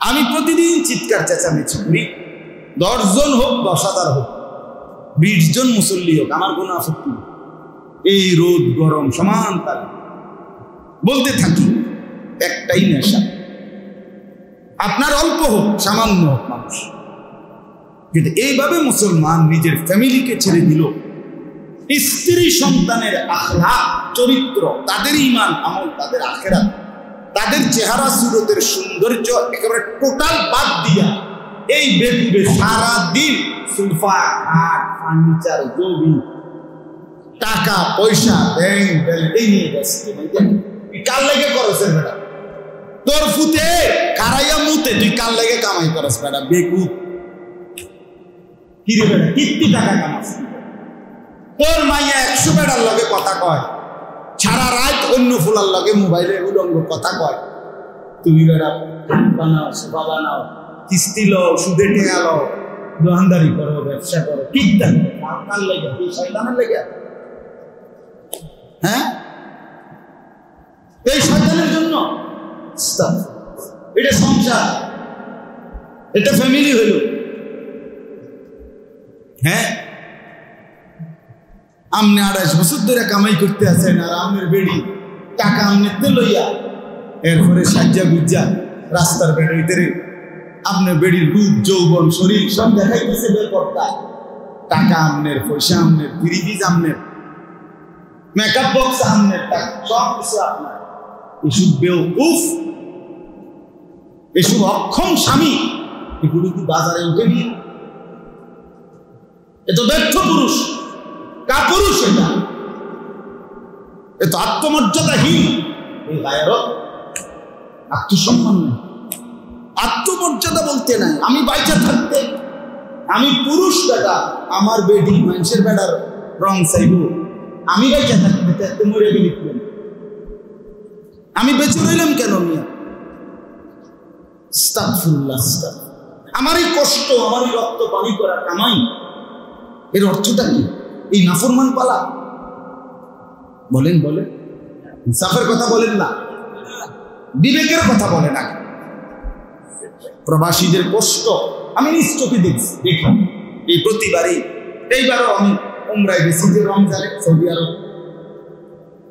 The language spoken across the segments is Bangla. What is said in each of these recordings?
আমি প্রতিদিন চিৎকার চেঁচামেচি করি, 10 জন হোক 10,000 হোক 20 জন মুসল্লি হোক, আমার কোনো আপত্তি নেই। এই রোদ গরম সমান তার বলতে থাকি, একটাই নেশা। আপনার অল্প হোক সামান্য হোক মানুষ, কিন্তু এইভাবে মুসলমান নিজের ফ্যামিলিকে ছেড়ে দিল, স্ত্রী সন্তানের আখলাক চরিত্র, তাদের ঈমান আমল, তাদের আখিরাত, তাদের চেহারা সুরতের সৌন্দর্য একেবারে টোটাল বাদ দিয়া এই বেকুবে সারা দিন সোফা খাট ফার্নিচার জমি টাকা পয়সা ব্যাংক ব্যালেন্স এই নিয়ে ব্যস্ত। কার লেগে করছ বেটা? তোর ফুতে কারাইয়া মুতে তুই কার লেগে কামাই করস বেটা? বেকুব কি রে বেটা, কিত্তি টাকা কামাস? তোর মাইয়া 100 বেটার লগে কথা কয়, সারা রাত অন্য ফুলার লগে মোবাইলে উলঙ্গ কথা কয়, তুমি বেটা খাট বানাও, সোফা বানাও, কিস্তি লও, সুদে টেকা লও, দোকানদারি করো, ব্যবসা করো, ঠিক থাকে কার লেগে? এই শয়তানের লেগে? হ্যাঁ, এই শয়তানের জন্য? এটা সংসার, এটা ফ্যামিলি হইল। হ্যাঁ, আমনে 28 বছর ধরে কামাই করতে আছেন, আর আমনের বেড়ি টাকা আমনেতে লইয়া এরপরে সাজ্জা গুজ্জা রাস্তার বেড়াইতে আপনার বেড়ির রূপ যৌবন শরীর সব দেখাইতেছে বেপরদায়। টাকা আমনের, পয়সা আমনের, ফ্রিজ আমনের, মেকআপ বক্স আমনের, সব কিছু আপনার। এসব বেউকুফ, এসব অক্ষম স্বামী, এগুলো কি বাজারে উঠে নিয়ে? এ তো ব্যর্থ পুরুষ, কাপুরুষ, এটা এ তো আত্মমর্যাদাহীন, এই গায়েরত আত্মসম্মান নেই, আত্মমর্যাদা বলতে নাই। আমি বাইচা থাকতে, আমি পুরুষ বেটা, আমার বেটি মানুষের বেটার রং চাইব, আমি বাইচা থাকতে মরে গেলি, আমি বেঁচে রইলাম কেন? মিয়া আস্তাগফিরুল্লাহ, আমার এই কষ্ট, আমার এই রক্ত পানি করা কামাই, এর অর্থটা কি? এই নাফরমান পালা? বলেন বলেন, ইনসাফের কথা বলেন না, বিবেকের কথা বলে না। প্রবাসীদের কষ্ট আমি নিজ চোখে দেখি এই প্রতিবারই। এইবারও আমি উমরায় গেছি যে রমজানে সৌদি আরব,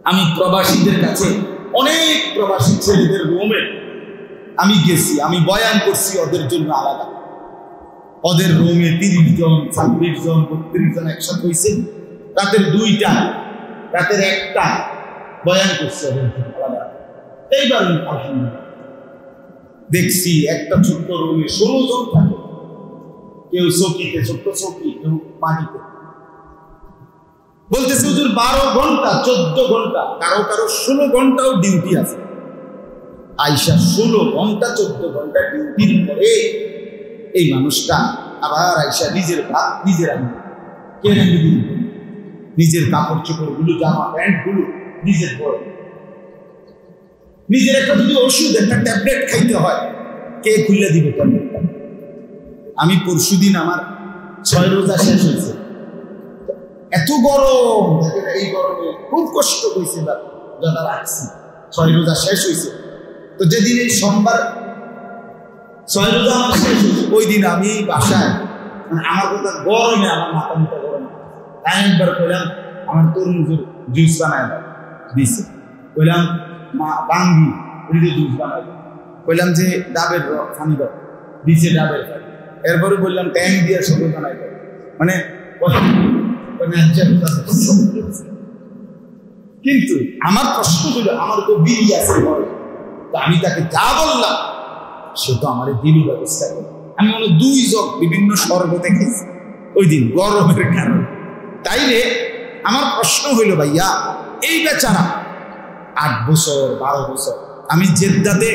আমি প্রবাসীদের কাছে অনেক প্রবাসী ছেলেদের রুমে আমি গেছি, আমি বয়ান করছি ওদের জন্য আলাদা। ওদের রুমে 30 জন, 26 জন, 32 জন একসাথে হয়েছে, রাতের 2টা, রাতের 1টা বয়ান করছি ওদের জন্য আলাদা। এইবার দেখছি একটা ছোট্ট রুমে 16 জন থাকে, কেউ চৌকিতে, ছোট্ট চৌকি, কেউ পানিতে। বলতেছে হুজুর 12 ঘন্টা 14 ঘন্টা, কারো কারো 16 ঘন্টাও ডিউটি আছে। আইসা 16 ঘন্টা 14 ঘন্টা ডিউটির পরে এই মানুষটা আবার আইসা নিজের ভাত নিজের আনবে, কে রান্না দিবে? নিজের কাপড় চোপড় গুলো, জামা প্যান্ট গুলো নিজের পরে, নিজের একটা যদি ওষুধ, একটা ট্যাবলেট খাইতে হয়, কে খুলে দিবে ট্যাবলেটটা? আমি পরশুদিন আমার 6 রোজা শেষ হয়েছে, এত গরম, এই গরমে খুব কষ্ট হয়েছে, যারা রাখছি 6 রোজা শেষ হয়েছে। তো যেদিন এই সোমবার 6 রোজা আমার শেষ হয়েছে, ওই দিন আমি বাসায়, মানে আমার কথা গরমে আমার মাথা মুখা গরম, তাই একবার কইলাম আমার তরমুজের জুস বানায় দিছে, কইলাম মা বাঙ্গি জুস বানাই, কইলাম যে ডাবের পানি দাও, দিছে ডাবের পানি। এরপরে বললাম ট্যাং দিয়ে সবজি বানাই দাও, মানে কিন্তু আমার প্রশ্ন ছিল, আমার তো বিড়ি আছে ঘরে, তো আমি তাকে যা বললাম সে তো আমার দিলি ব্যবস্থা করে। আমি মনে 2 জগ বিভিন্ন শরবতে খেয়েছি ওই দিন গরমের কারণে। তাইলে আমার প্রশ্ন হইল, ভাইয়া এই বেচারা 8 বছর 12 বছর, আমি জেদ্দাতে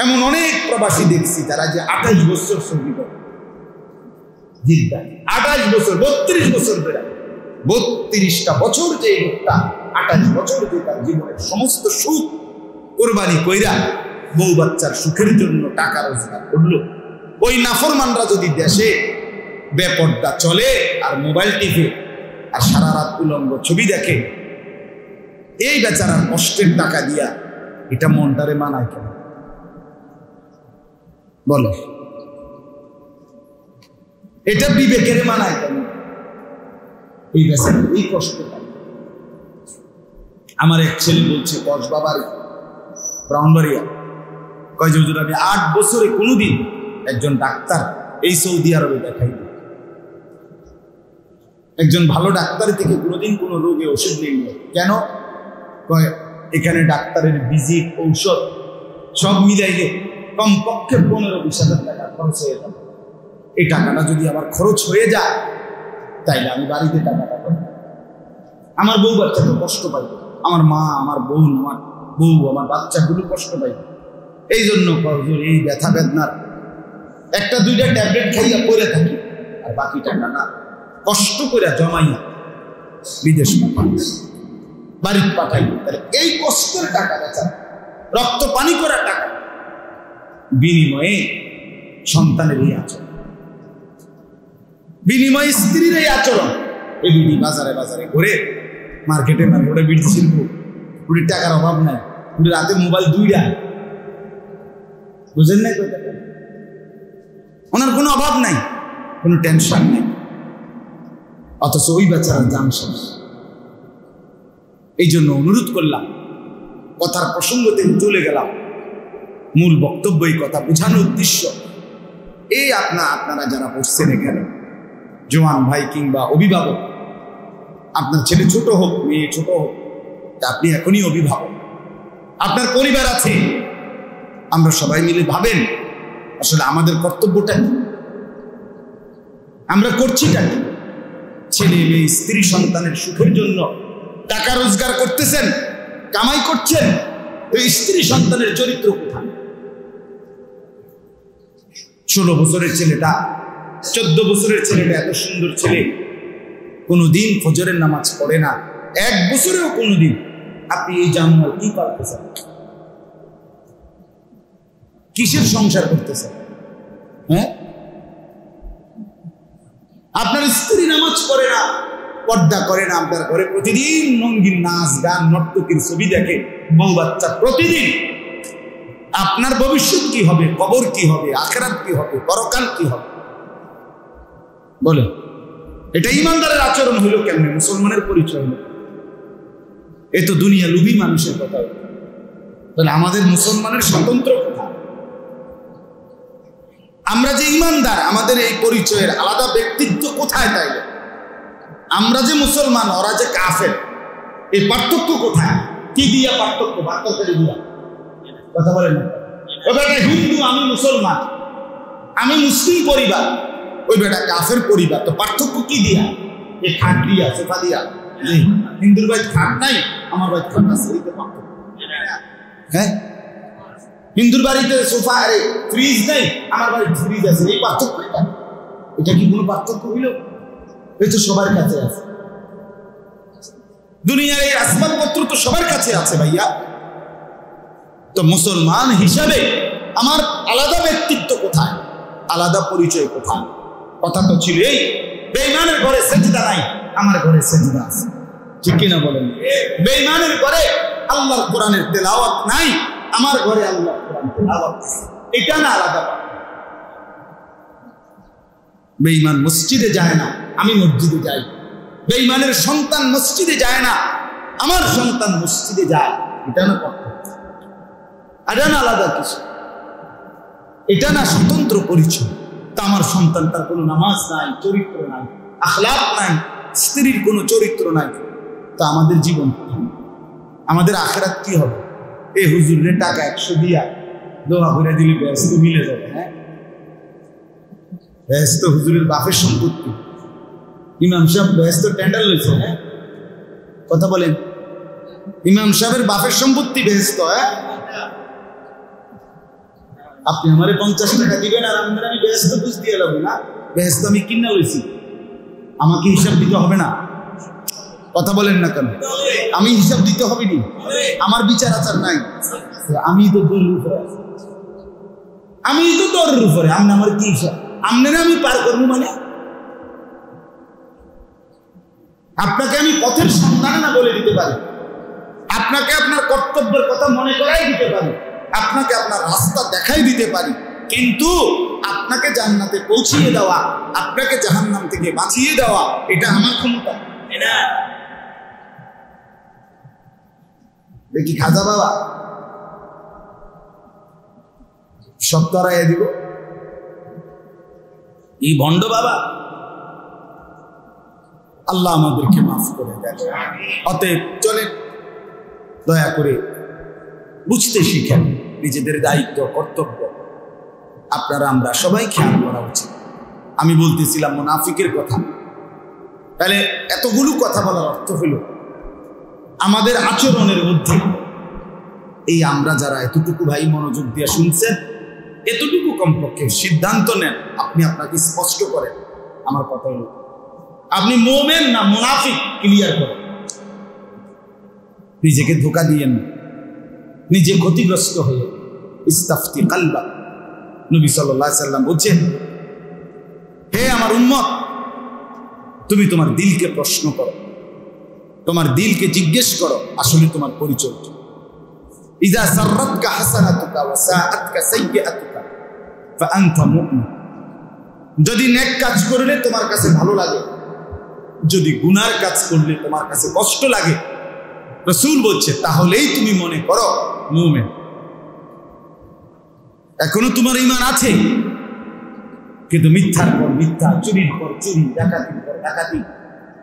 এমন অনেক প্রবাসী দেখছি যারা যে 28 বছর সৌদি করে, জিদ্দা 28 বছর, 32 বছর ধরে, 32টা বছর যে লোকটা, 28 বছর যে তার জীবনের সমস্ত সুখ কোরবানি কইরা বউ বাচ্চার সুখের জন্য টাকা রোজগার করলো। ওই নাফরমানরা যদি দেশে বেপর্দা চলে আর মোবাইল টিপে আর সারা রাত উলঙ্গ ছবি দেখে, এই বেচারার কষ্টের টাকা দিয়া এটা মনটারে মানায় কেন? বলে এটা বিবেকের মানায় কেন? এই বেচারা এই কষ্টটা। আমার এক ছেলে বলছে কক্সবাজার ব্রাউনবাড়িয়া, কয় যে হুজুর আমি 8 বছরে কোনোদিন একজন ডাক্তার এই সৌদি আরবে দেখাইনি, একজন ভালো ডাক্তার থেকে কোনোদিন কোনো রোগে ওষুধ নেই। কেন? কয় এখানে ডাক্তারের ভিজিট, ঔষধ সব মিলাইলে কমপক্ষে 15-20 হাজার টাকা খরচ হয়ে যাবে। এই টাকাটা যদি আমার খরচ হয়ে যায় তাইলে আমি বাড়িতে টাকাটা পাবো, আমার বউ বাচ্চাকে কষ্ট পাইব, আমার মা, আমার বোন, আমার বউ, আমার বাচ্চাগুলো কষ্ট পাইব। এই জন্য এই ব্যথা বেদনার 1-2টা ট্যাবলেট খাইয়া পড়ে থাকি, আর বাকি টাকা না কষ্ট করে জমাইয়া বিদেশ পাঠাই, বাড়িতে পাঠাই। তাহলে এই কষ্টের টাকা বেচা, রক্ত পানি করা টাকা, বিনিময়ে সন্তানের এই আচরণ, বিনিময়ে স্ত্রীর এই আচরণ। এই বিড়ি বাজারে বাজারে ঘুরে, মার্কেটে মার্কেটে বিড়ি শিল্প, পুরীর টাকার অভাব নাই, পুরীর রাতে মোবাইল 2টা, বুঝেন নাই? ওনার কোনো অভাব নাই, কোনো টেনশন নেই, অথচ ওই বেচারার দাম শেষ। এই জন্য অনুরোধ করলাম, কথার প্রসঙ্গতে চলে গেলাম, মূল বক্তব্য এই কথা বোঝানোর উদ্দেশ্য এই আপনারা যারা বসছেন এখানে, জওয়ান ভাই কিংবা অভিভাবক, আপনার ছেলে ছোট হোক, মেয়ে ছোট হোক, আপনি এখনই অভিভাবক, আপনার পরিবার আছে, আমরা সবাই মিলে ভাবেন আসলে আমাদের কর্তব্যটা কি, আমরা করছিটা কি? ছেলে মেয়ে স্ত্রী সন্তানের সুখের জন্য টাকা রোজগার করতেছেন, কামাই করছেন, ওই স্ত্রী সন্তানের চরিত্র কোথায়? 16 বছরের ছেলেটা, 14 বছরের ছেলেটা, এত সুন্দর ছেলে, কোনোদিন ফজরের নামাজ পড়ে না, 1 বছরেও কোনোদিন। আপনি এই জানোয়ার কি পালতেছেন? কিসের সংসার করতেছেন? হ্যাঁ, আপনার স্ত্রী নামাজ পড়ে না, পর্দা করে না, আপনার ঘরে প্রতিদিন রঙিন নাচ গান নর্তকীর ছবি দেখে, বউ বাচ্চা প্রতিদিন। আপনার ভবিষ্যৎ কি হবে? কবর কি হবে? আখিরাত কি হবে? পরকাল কি হবে? বলে এটা ইমানদারের আচরণ হইল কেমনে? মুসলমানের পরিচয় হলো? এ তো দুনিয়া লুবি মানুষের কথা। তাহলে আমাদের মুসলমানের স্বতন্ত্র কথা, আমরা যে ইমানদার, আমাদের এই পরিচয়ের আলাদা ব্যক্তিত্ব কোথায়? তাইলে আমরা যে মুসলমান, ওরা যে কাফের, এই পার্থক্য কোথায়? কি দিয়া পার্থক্য? পার্থক্য দিয়া কথা বলেন। ওই বেটা হিন্দু, আমি মুসলমান, আমি মুসলিম পরিবার, ওই বেটা কাফের পরিবার, তো পার্থক্য কি দিয়া? এই খাট দিয়া, সোফা দিয়া। হিন্দুর বাড়িতে খাট নাই, আমার বাড়িতে খাট আছে, এই তো পার্থক্য। হ্যাঁ, হিন্দুর বাড়িতে সোফা আরে ফ্রিজ নেই, আমার বাড়িতে ফ্রিজ আছে, এই পার্থক্য। এটা কি কোনো পার্থক্য হইল? এই তো সবার কাছে আছে, দুনিয়ার এই আসবাবপত্র তো সবার কাছে আছে ভাইয়া। তো মুসলমান হিসাবে আমার আলাদা ব্যক্তিত্ব কোথায়? আলাদা পরিচয় কোথায়? কথা তো ছিল এই, বেঈমানের ঘরে সেজদা নাই, আমার ঘরে সেজদা আছে, ঠিক কিনা বলেন? বেঈমানের ঘরে আল্লাহর কোরআনের তেলাওয়াত নাই, আমার ঘরে আল্লাহর কোরআন তেলাওয়াত আছে, এটা না আলাদা। বেঈমান মসজিদে যায় না, আমি মসজিদে যাই। বেঈমানের সন্তান মসজিদে যায় না, আমার সন্তান মসজিদে যায়, এটা না পার্থক্য, এটা না আলাদা কিছু, এটা না স্বতন্ত্র পরিচয়। তা আমার সন্তান, তার কোনো নামাজ নাই, চরিত্র নাই, আখলাক নাই, স্ত্রীর কোনো চরিত্র নাই, তা আমাদের জীবন, আমাদের আখিরাত কি হবে? এই হুজুরের টাকা 100 দিয়া দোয়া করে দিলে ব্যস্ত মিলে যাবে। হ্যাঁ, ব্যস্ত হুজুরের বাপের সম্পত্তি, ইমাম সাহেব ব্যস্ত টেন্ডার লইছে। হ্যাঁ, কথা বলেন, ইমাম সাহেবের বাপের সম্পত্তি ব্যস্ত। হ্যাঁ, আপনি আমারে 50 টাকা দিবেন আর আমি ব্যস্ত বুঝ দিয়ে লাগবে না, ব্যস্ত আমি কিনা লইছি, আমাকে হিসাব দিতে হবে না? কথা বলেন না কেন? আমি হিসাব দিতে হবে নি? আমার বিচার আচার নাই? আমি তো দৌড়ের উপরে, আমি তো দৌড়ের উপরে, আপনি আমার কি হিসাব? আপনি আমি পার করবো মানে? আপনাকে আমি পথের সন্ধান না বলে দিতে পারি, আপনাকে আপনার কর্তব্যের কথা মনে করাই দিতে পারি, আপনাকে আপনার রাস্তা দেখাই দিতে পারি, কিন্তু আপনাকে জান্নাতে পৌঁছিয়ে দেওয়া, আপনাকে জাহান্নাম থেকে বাঁচিয়ে দেওয়া, এটা আমার ক্ষমতা না। দেখি খাজা বাবা সব তরাইয়া দিব, এই ভণ্ড বাবা। আল্লাহ আমাদেরকে মাফ করে দেন। অতএব চলেন, দয়া করে বুঝতে শিখেন নিজেদের দায়িত্ব কর্তব্য আপনারা আমরা সবাই খেয়াল করা উচিত। আমি বলতেছিলাম মুনাফিকের কথা, তাহলে এতগুলো কথা বলার অর্থ হলো আমাদের আচরণের মধ্যে এই আমরা যারা এতটুকু ভাই মনোযোগ দিয়ে শুনছেন, এতটুকু কমপক্ষে সিদ্ধান্ত নেন, আপনি আপনাকে স্পষ্ট করেন আমার কথা হলো আপনি মুমিন না মুনাফিক ক্লিয়ার করেন। নিজেকে ধোঁকা দিয়েন না, নিজে ক্ষতিগ্রস্ত হয়ে ইস্তাফতি কালবা। নবী সাল্লাল্লাহু আলাইহি সাল্লাম বলছেন, হে আমার উম্মত, তুমি তোমার দিলকে প্রশ্ন করো, তোমার দিলকে জিজ্ঞেস করো আসলে তোমার পরিচয় কি। ইযা সাররাতকা হাসানাতুকা ওয়া সাআতকা সাইয়্যাতুকা ফাআনতা মুমিন। যদি নেক কাজ করলে তোমার কাছে ভালো লাগে, যদি গুনার কাজ করলে তোমার কাছে কষ্ট লাগে, রাসূল বলছে তাহলেই তুমি মনে করো মুমিন। এখনো তোমার ঈমান আছে, কিন্তু মিথ্যার পর মিথ্যা, চুরির পর চুরি, ডাকাতির পর ডাকাতি,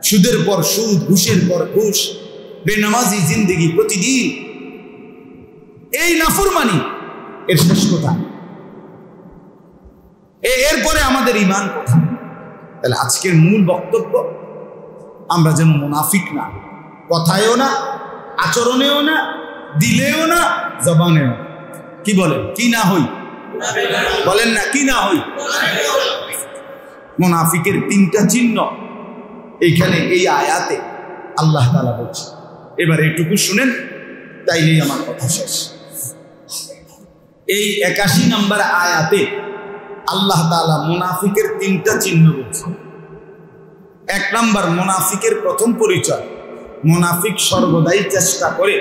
সুদের পর সুদ, ঘুষের পর ঘুষ, বেনামাজি জিন্দেগি প্রতিদিন, এই নাফরমানি এর শেষ কোথায়? এরপরে আমাদের ঈমান কোথায়? তাহলে আজকের মূল বক্তব্য, আমরা যেন মুনাফিক না, কথায়ও না, আচরণেও না, দিলেও না, জবানেও না। কি বলেন? কি না হই? বলেন না, কি না হই? মুনাফিকের তিনটা চিহ্ন এইখানে এই আয়াতে আল্লাহ তাআলা বলছে। এবার এইটুকু শুনেন, তাইলেই আমার কথা শেষ। এই 81 নম্বর আয়াতে আল্লাহ তাআলা মুনাফিকের তিনটা চিহ্ন বলছে। 1 নম্বর, মুনাফিকের প্রথম পরিচয়, মুনাফিক সর্বদাই চেষ্টা করে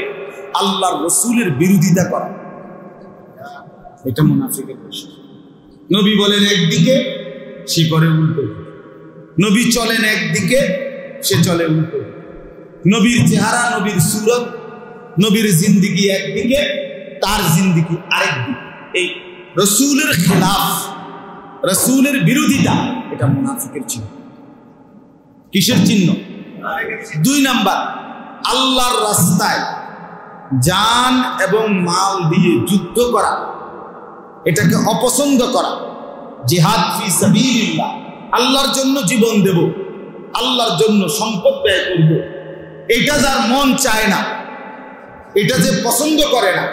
আল্লাহর রাসূলের বিরোধিতা করা। এটা মুনাফিকের পরিচয়। নবী বলেন একদিকে, সে করে উল্টো। নবী চলেন একদিকে, সে চলে উল্টো। নবীর চেহারা, নবীর সুরত, নবীর জিন্দেগি একদিকে, তার জিন্দেগি আরেকদিকে। এই রাসূলের খেলাফ, রাসূলের বিরোধিতা, এটা মুনাফিকের চিহ্ন। কিসের চিহ্ন? 2 নাম্বার, আল্লাহর রাস্তায় জান এবং মাল দিয়ে যুদ্ধ করা, এটাকে অপছন্দ করা। জিহাদ ফি সাবিলিল্লাহ, আল্লাহর জন্য জীবন দেব, আল্লাহর জন্য সম্পদ ব্যয় করব, এটা যার মন চায় না, এটা যে পছন্দ করে না,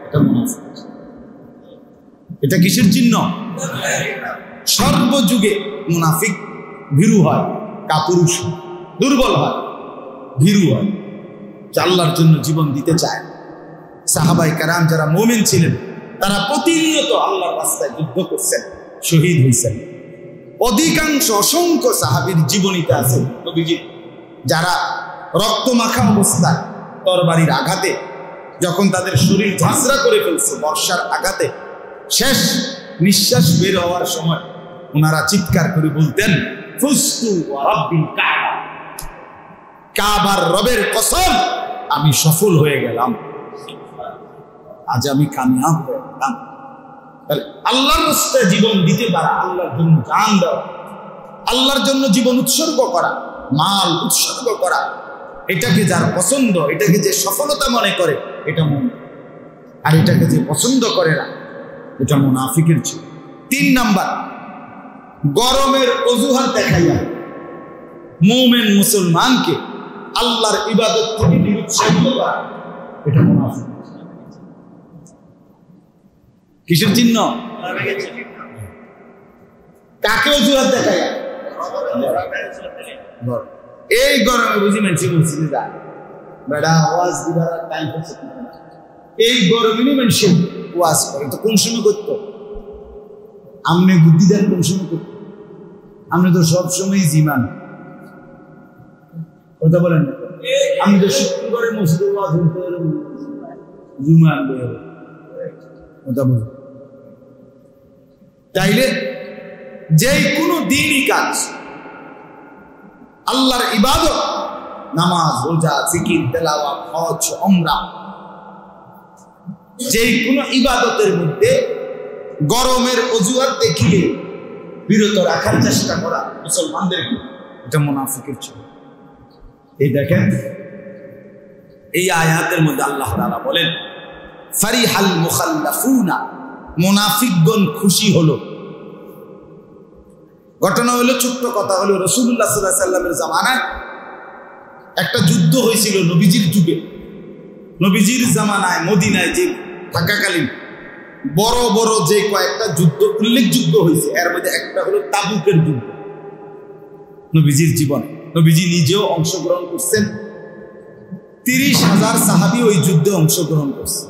এটা মুনাফিক। এটা কিসের চিহ্ন? সর্বযুগে মুনাফিক ভীরু হয়, কাপুরুষ হয়, দুর্বল হয়, ভীরু হয়, আল্লাহর জন্য জীবন দিতে চায়। সাহাবায়ে কেরাম যারা মুমিন ছিলেন, তারা প্রতিনিয়ত আল্লাহর রাস্তায় যুদ্ধ করছেন, শহীদ হয়েছেন। অধিকাংশ অসংখ্য সাহাবীর জীবনীতে আছে নবীজি যারা রক্তমাখা অবস্থায় তরবারির আঘাতে, যখন তাদের শরীর ঝাঁঝরা করে ফেলছে বর্ষার আঘাতে, শেষ নিঃশ্বাস বের হওয়ার সময় ওনারা চিৎকার করে বলতেন, ফুস্তু ওয়া রাব্বিল কাবা, কাবার রবের কসম, আমি সফল হয়ে গেলাম, আজ আমি কামিয়াব হয়ে গেলাম। তাহলে আল্লাহর রাস্তায় জীবন দিতে পারা, আল্লাহর জন্য জান দেওয়া, আল্লাহর জন্য জীবন উৎসর্গ করা, মাল উৎসর্গ করা, এটাকে যার পছন্দ, এটাকে যে সফলতা মনে করে, এটা মুমিন। আর এটাকে যে পছন্দ করে না, এটা মুনাফিকের চিহ্ন। 3 নাম্বার, গরমের অজুহাত দেখাইয়া মুমিন মুসলমানকে আল্লাহর ইবাদত থেকে নিরুৎসাহিত করা, এটা মুনাফিক। কিসের চিহ্ন? কাকে অজুহাত দেখাইয়া? এই গরমে বুঝি মানুষ বলছি যে বেড়া ওয়াজ দিবার টাইম হচ্ছে, এই গরমে মানুষ ওয়াজ করে, তো কোন সময় করতো? আমনে বুদ্ধি দেন কোন সময় করতো? আপনি তো সবসময় জিমান, কথা বলেন না। আমি তো শুক্রবারে মসজিদে ওয়াজ হতে জুমান কথা বলেন। তাইলে যে কোনো দিনই কাজ, আল্লাহর ইবাদত, নামাজ, রোজা, জিকির, তেলাওয়াত, হজ, উমরা, যে কোনো ইবাদতের মধ্যে গরমের অজুহাত দেখিয়ে বিরত রাখার চেষ্টা করা মুসলমানদেরকে, এটা মুনাফিকের ছিল। এই দেখেন এই আয়াতের মধ্যে আল্লাহ তাআলা বলেন ফারিহাল মুখাল্লাফুনা, মুনাফিকগণ খুশি হলো। ঘটনা হলো, ছোট্ট কথা হলো, রাসূলুল্লাহ সাল্লাল্লাহু আলাইহি ওয়াসাল্লামের জামানায় একটা যুদ্ধ হয়েছিল নবীজির যুগে। নবীজির জামানায় মদিনায় যে থাকাকালীন বড় বড় যে কয়েকটা যুদ্ধ উল্লেখযোগ্য হয়েছে, এর মধ্যে একটা হলো তাবুকের যুদ্ধ। নবীজির জীবনে নবীজি নিজেও অংশগ্রহণ করছেন, 30,000 সাহাবী ওই যুদ্ধে অংশগ্রহণ করছে।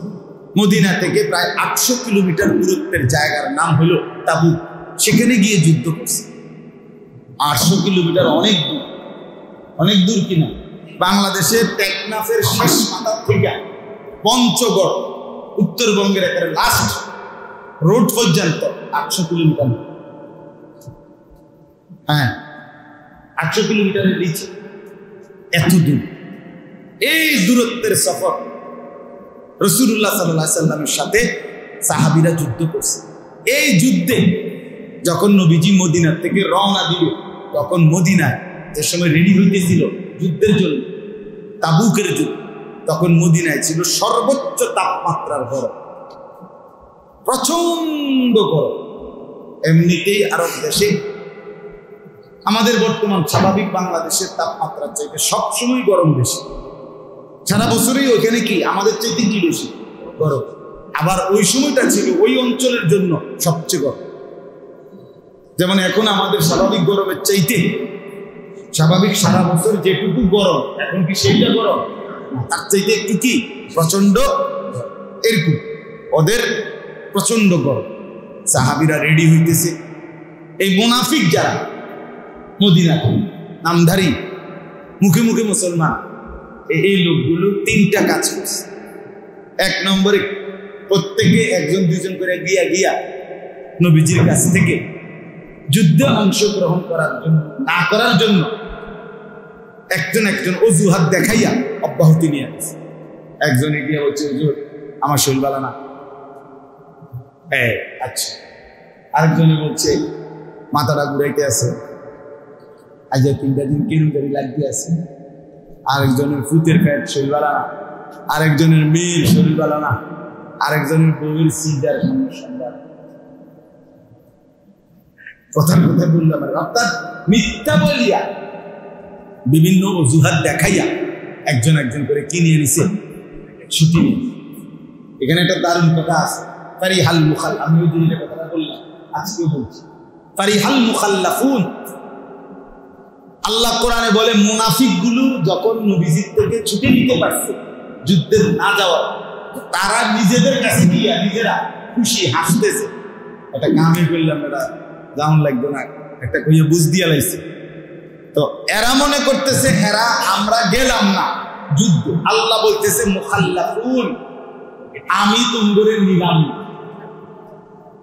মদিনা থেকে প্রায় 800 কিলোমিটার দূরত্বের জায়গার নাম হলো তাবুক, সেখানে গিয়ে যুদ্ধ করছে। 800 কিলোমিটার অনেক দূর, অনেক দূর কিনা। বাংলাদেশের টেকনাফের শেষ মাথা থেকে পঞ্চগড় উত্তরবঙ্গের একটা লাস্ট রোড পর্যন্ত 800 কিলোমিটার। হ্যাঁ, 800 কিলোমিটারের নিচে এত দূর। এই দূরত্বের সফর রাসূলুল্লাহ সাল্লাল্লাহু আলাইহি ওয়াসাল্লামের সাথে সাহাবীরা যুদ্ধ করছে। এই যুদ্ধে যখন নবীজি মদিনা থেকে রওনা দিল, তখন মদিনায় যে সময় রেডি হইতেছিল যুদ্ধের জন্য, তাবুকের যুদ্ধ, তখন মদিনায় ছিল সর্বোচ্চ তাপমাত্রার গরম, প্রচন্ড গরম। এমনিতেই আরব দেশে আমাদের বর্তমান স্বাভাবিক বাংলাদেশের তাপমাত্রার চাইতে সবসময় গরম বেশি। সারা বছরই ওখানে কি আমাদের চাইতে কি বেশি গরম। আবার ওই সময়টা ছিল ওই অঞ্চলের জন্য সবচেয়ে গরম। যেমন এখন আমাদের স্বাভাবিক গরমের চাইতে, স্বাভাবিক সারা বছর যেটুকু গরম, এখন কি সেইটা গরম? তার চাইতে একটু কি প্রচন্ড এরকম। ওদের প্রচন্ড গরম। সাহাবীরা রেডি হইতেছে। এই মুনাফিক যারা মদিনা নামধারী, মুখে মুখে মুসলমান, এই লোকগুলো 3টা কাজ করছে। 1 নম্বরে প্রত্যেকে 1-2 করে গিয়া নবীজির কাছ থেকে যুদ্ধে অংশগ্রহণ করার জন্য, না করার জন্য একজন অজুহাত দেখাইয়া অব্যাহতি নিয়ে আসছে। একজনে গিয়ে বলছে, হুজুর আমার শরীর ভালো না। আচ্ছা। আরেকজনে বলছে মাথাটা ঘুরাইতে আছে, আজ 3টা দিন কেরুদারি লাগতে আছে। আরেকজনের ফুতের পেট শরীর ভালো না, আরেকজনের মেয়ের শরীর ভালো না, আরেকজনের বউয়ের সিজার সমস্যা। কথার কথা বললাম, অর্থাৎ মিথ্যা বলিয়া বিভিন্ন অজুহাত দেখাইয়া একজন করে কি নিয়ে নিছে, ছুটি নিয়ে। এখানে একটা দারুণ কথা আছে, ফারিহাল মুখাল, আমি ওই দিনের কথাটা বললাম, আজকেও বলছি, ফারিহাল মুখাল্লাফুন। আল্লাহ কোরআনে বলে মুনাফিক গুলো যখন নবীজির থেকে ছুটি নিতে পারছে যুদ্ধে না যাওয়ার, তারা নিজেদের কাছে গিয়া নিজেরা খুশি হাসতেছে। একটা কামে করলাম, এটা যেমন লাগবে না, একটা কইয়া বুঝ দিয়া লাইছে। তো এরা মনে করতেছে এরা আমরা গেলাম না যুদ্ধ। আল্লাহ বলতেছে মুখাল্লাফুন, আমি তোমাদের নিলাম।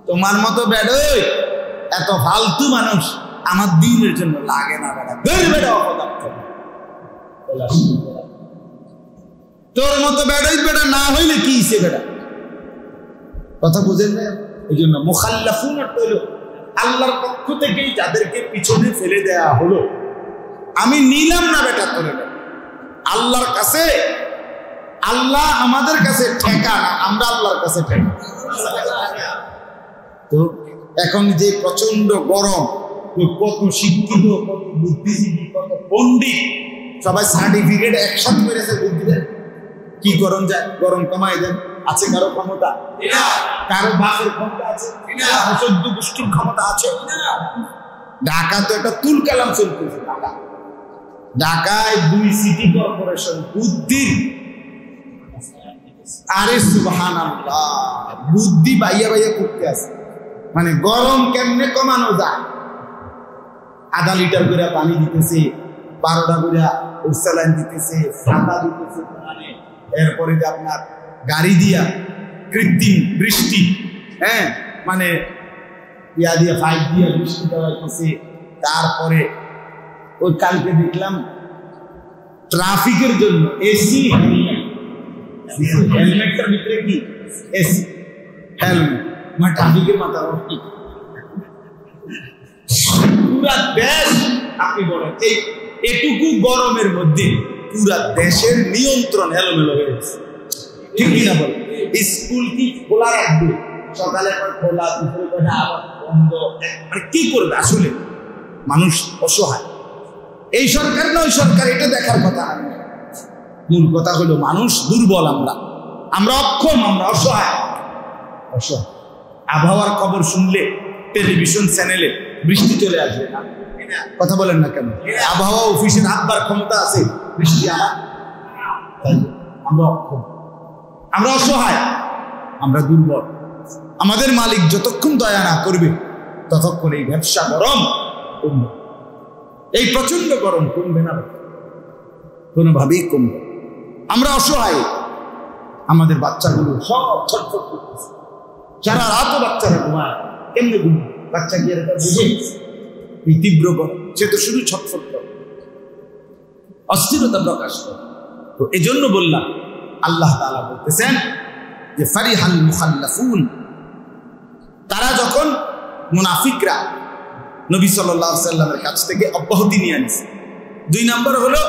তোমার মতো বেড়ই এত ফালতু মানুষ আমার দিনের জন্য লাগে না। তোর মতো বেড়াই বেড়া না হইলে কি সে বেড়া, কথা বুঝেন না? এই জন্য মুখাল্লাফুন অর্থ হইল আল্লাহর পক্ষ থেকেই যাদেরকে পিছনে ফেলে দেয়া হলো, আমি নিলাম না বেটা তোর। আল্লাহর কাছে, আল্লাহ আমাদের কাছে ঠেকা না, আমরা আল্লাহর কাছে ঠেকা। তো এখন যে প্রচন্ড গরম, কত শিক্ষিত, কত বুদ্ধিজীবী, কত পণ্ডিত, সবাই সার্টিফিকেট একসাথে করেছে বুদ্ধিদের। কি গরম যায়, গরম কমাই দেন। আছে কারো ক্ষমতা? কারো বাপের ক্ষমতা আছে? 14 গোষ্ঠীর ক্ষমতা আছে? ঢাকা তো একটা তুল কালাম চলতেছে। ঢাকায় 2 সিটি কর্পোরেশন বুদ্ধির, আরে সুবহানাল্লাহ, বুদ্ধি বাইয়া করতে আছে। মানে গরম কেমনে কমানো যায়, আধা লিটার করে পানি দিতেছে, 12টা করে স্যালাইন দিতেছে, ফাঁকা দিতেছে। এরপরে আপনার গাড়ি দিয়া কৃত্রিম বৃষ্টি, মানে ইয়া দিয়ে 5 দিয়ে বৃষ্টি দেওয়াইতেছে। তারপরে ওই কালকে দেখলাম ট্রাফিকের জন্য এসি হেলমেটটার ভিতরে কি এসি হেলমেট, মানে ট্রাফিকের মাথা পুরা দেশ। আপনি বলেন এই এটুকু গরমের মধ্যে পুরা দেশের নিয়ন্ত্রণ এলোমেলো হয়ে গেছে, ঠিক কিনা বলেন? স্কুল কি খোলা রাখবে, সকালে খোলা, দুপুরে আবার বন্ধ, মানে কি করবে? আসলে মানুষ অসহায়। এই সরকার না ওই সরকার এটা দেখার কথা না, মূল কথা হলো মানুষ দুর্বল, আমরা অক্ষম, আমরা অসহায়। আবহাওয়ার খবর শুনলে টেলিভিশন চ্যানেলে বৃষ্টি চলে আসবে না, কথা বলেন না কেন? আবহাওয়া অফিসের আব্বার ক্ষমতা আছে বৃষ্টি আনার? আমরা অক্ষম, আমরা অসহায়, আমরা দুর্বল। আমাদের মালিক যতক্ষণ দয়া না করবে ততক্ষণ এই ব্যবসা গরম কমবে, এই প্রচন্ড গরম কমবে না, কোনোভাবেই কমবে। আমরা অসহায়, আমাদের বাচ্চাগুলো সব ছটফট করতেছে, সারা রাতও বাচ্চারা ঘুমায়, কেমনে ঘুমায়? বাচ্চা কি এটা বুঝে? এই তীব্র গরম, সে তো শুধু ছটফট করে, অস্থিরতা প্রকাশ করে। তো এই জন্য বললাম, আল্লাহ তাআলা বলতেছেন যে ফারিহাল মুখাল্লাফুন, তারা যখন মুনাফিকরা নবী সাল্লাল্লাহু আলাইহি সাল্লামের কাছ থেকে অব্যাহতি নিয়ে আনছে। 2 নাম্বার হলো